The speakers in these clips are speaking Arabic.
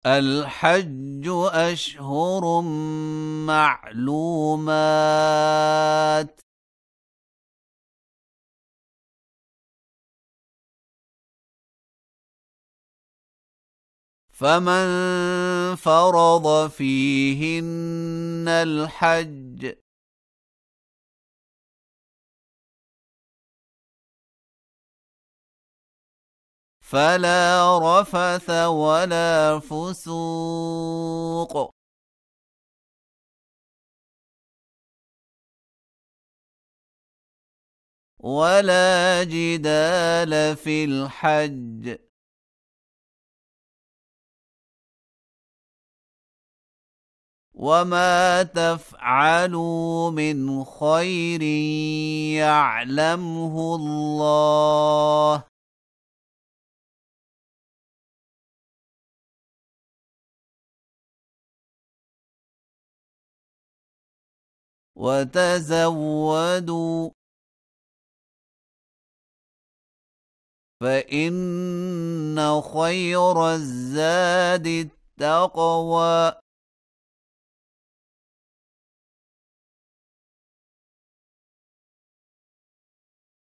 الحج أشهر معلومات، فمن فرض فيهن الحج فلا رفث ولا فسوق ولا جدال في الحج، وما تفعلوا من خير يعلمه الله، وتزودوا فإن خير الزاد التقوى،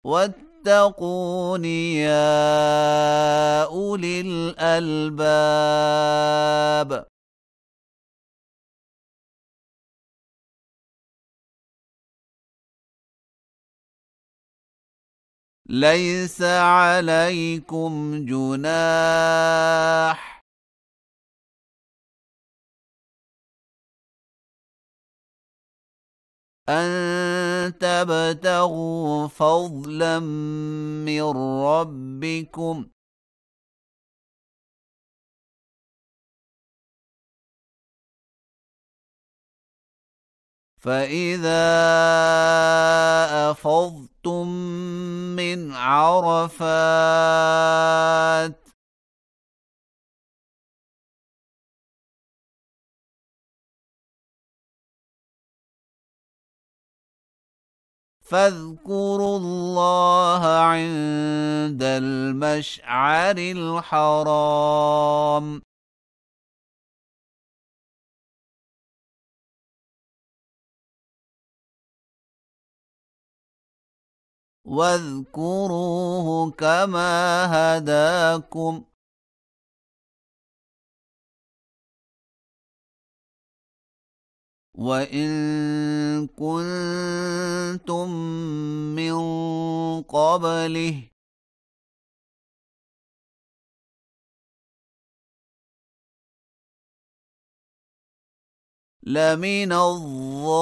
واتقون يا أولي الألباب. ليس عليكم جناح أن تبتغوا فضلا من ربكم، فإذا أفضتم من عرفات فاذكروا الله عند المشعر الحرام، واذكروه كما هداكم وإن كنتم من قبله لمن الضالين.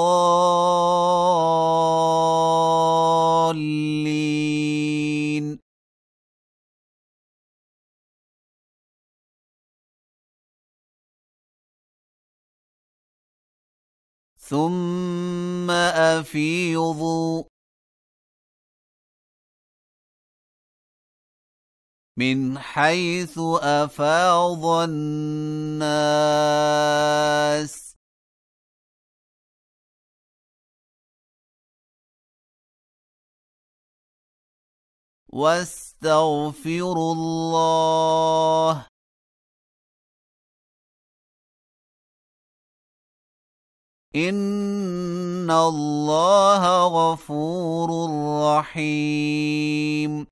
ثم أفيضوا من حيث أفاض الناس واستغفروا الله إن الله غفور رحيم.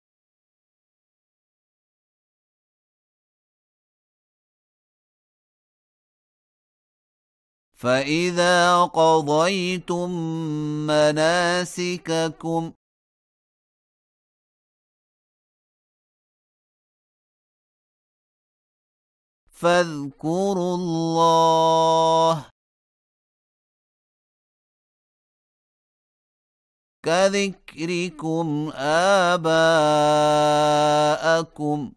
فإذا قضيتم مناسككم فاذكروا الله كذكركم آباءكم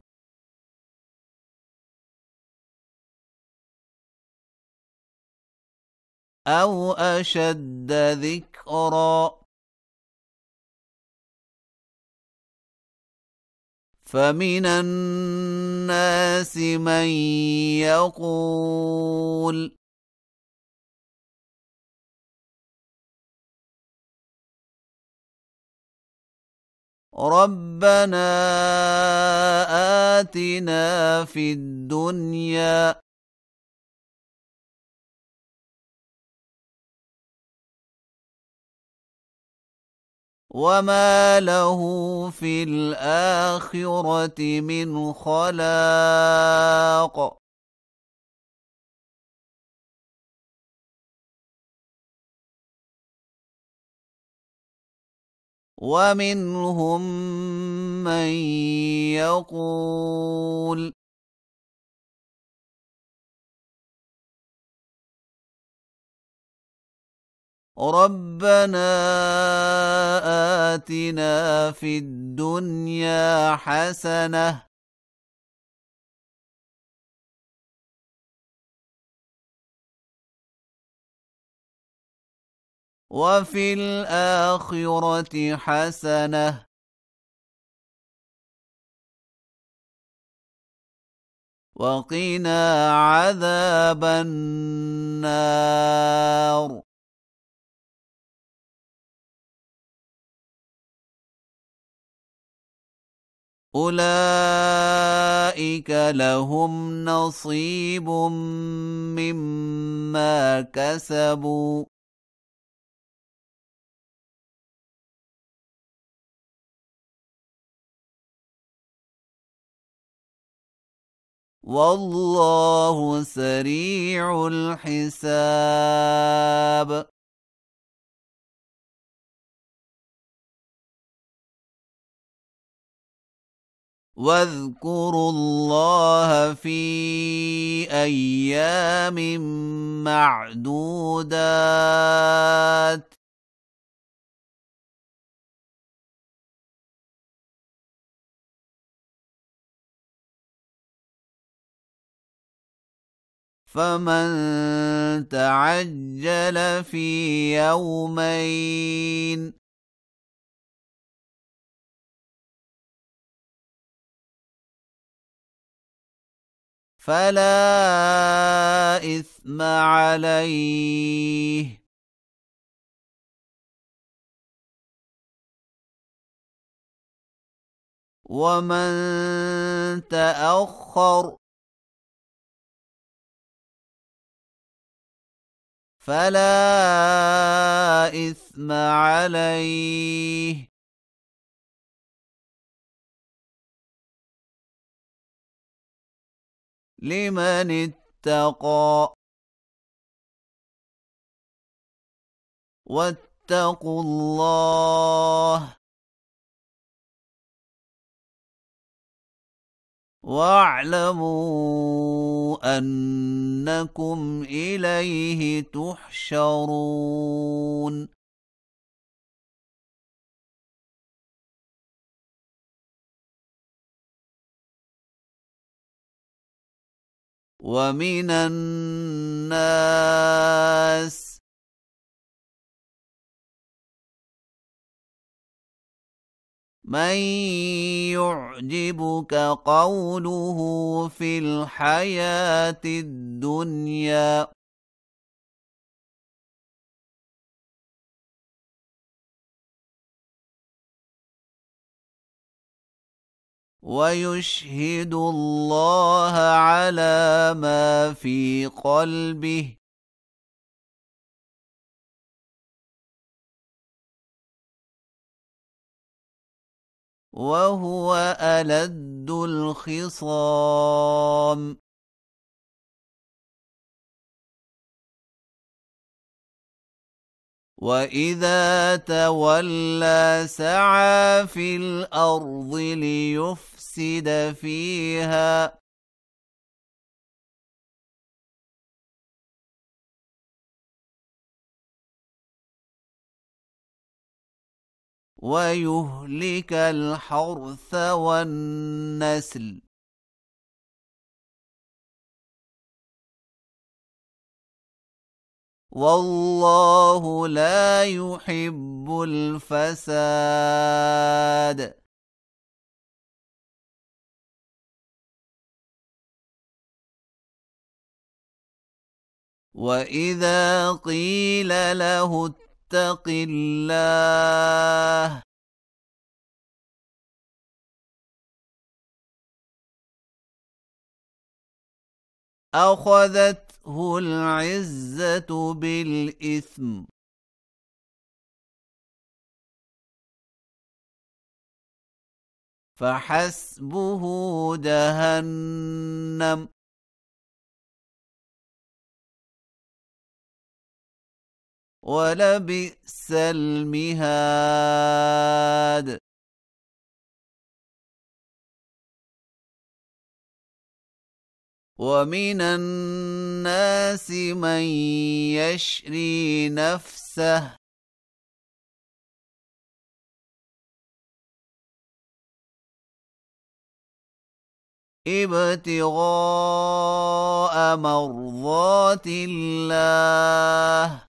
أو أشد ذكرا، فمن الناس من يقول ربنا آتنا في الدنيا وما له في الآخرة من خلاق ومنهم من يقول ربنا آتنا في الدنيا حسنة وفي الآخرة حسنة وقنا عذاب النار أولئك لهم نصيب مما كسبوا والله سريع الحساب واذكروا الله في أيام معدودات فمن تعجل في يومين فلا إثم عليه ومن تأخر فلا إثم عليه لمن اتقى واتقوا الله واعلموا أنكم إليه تحشرون ومن الناس من يعجبك قوله في الحياة الدنيا ويشهد الله على ما في قلبه وهو ألد الخصام وإذا تولى سعى في الأرض ليفسد فيها ويهلك الحرث والنسل والله لا يحب الفساد وإذا قيل له اتق الله أخذته العزة بالإثم فحسبه جهنم ولبئس المهاد ومن الناس من يشري نفسه ابتغاء مرضات الله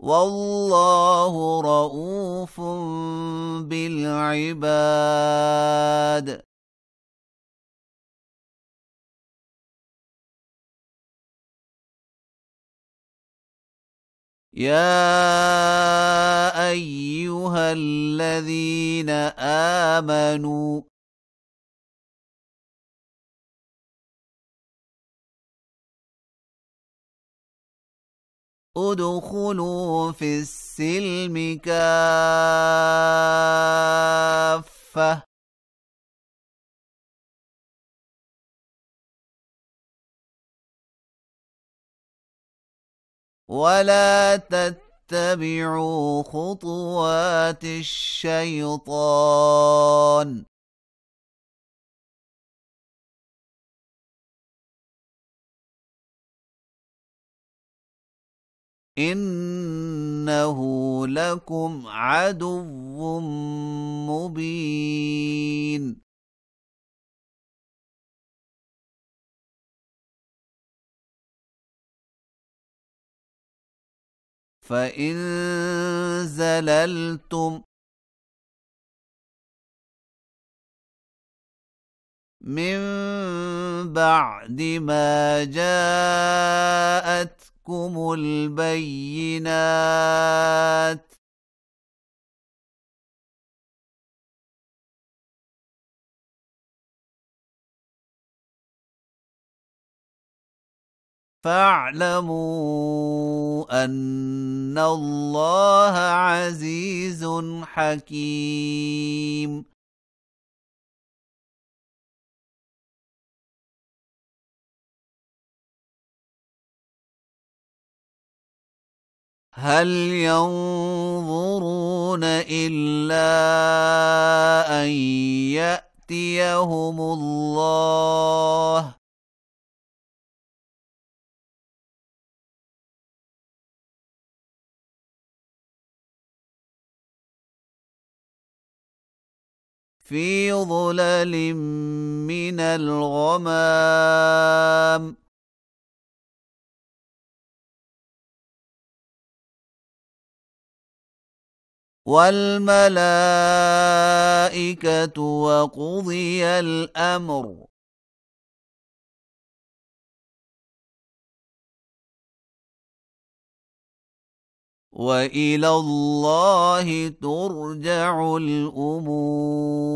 والله رؤوف بالعباد يا أيها الذين آمنوا ادخلوا في السلم كافة ولا تتبعوا خطوات الشيطان إنه لكم عدو مبين فإن زللتم من بعد ما جاءتكم البينات فاعلموا أن الله عزيز حكيم هل ينظرون إلا أن يأتيهم الله في ظلل من الغمام والملائكة وقضي الأمر وإلى الله ترجع الأمور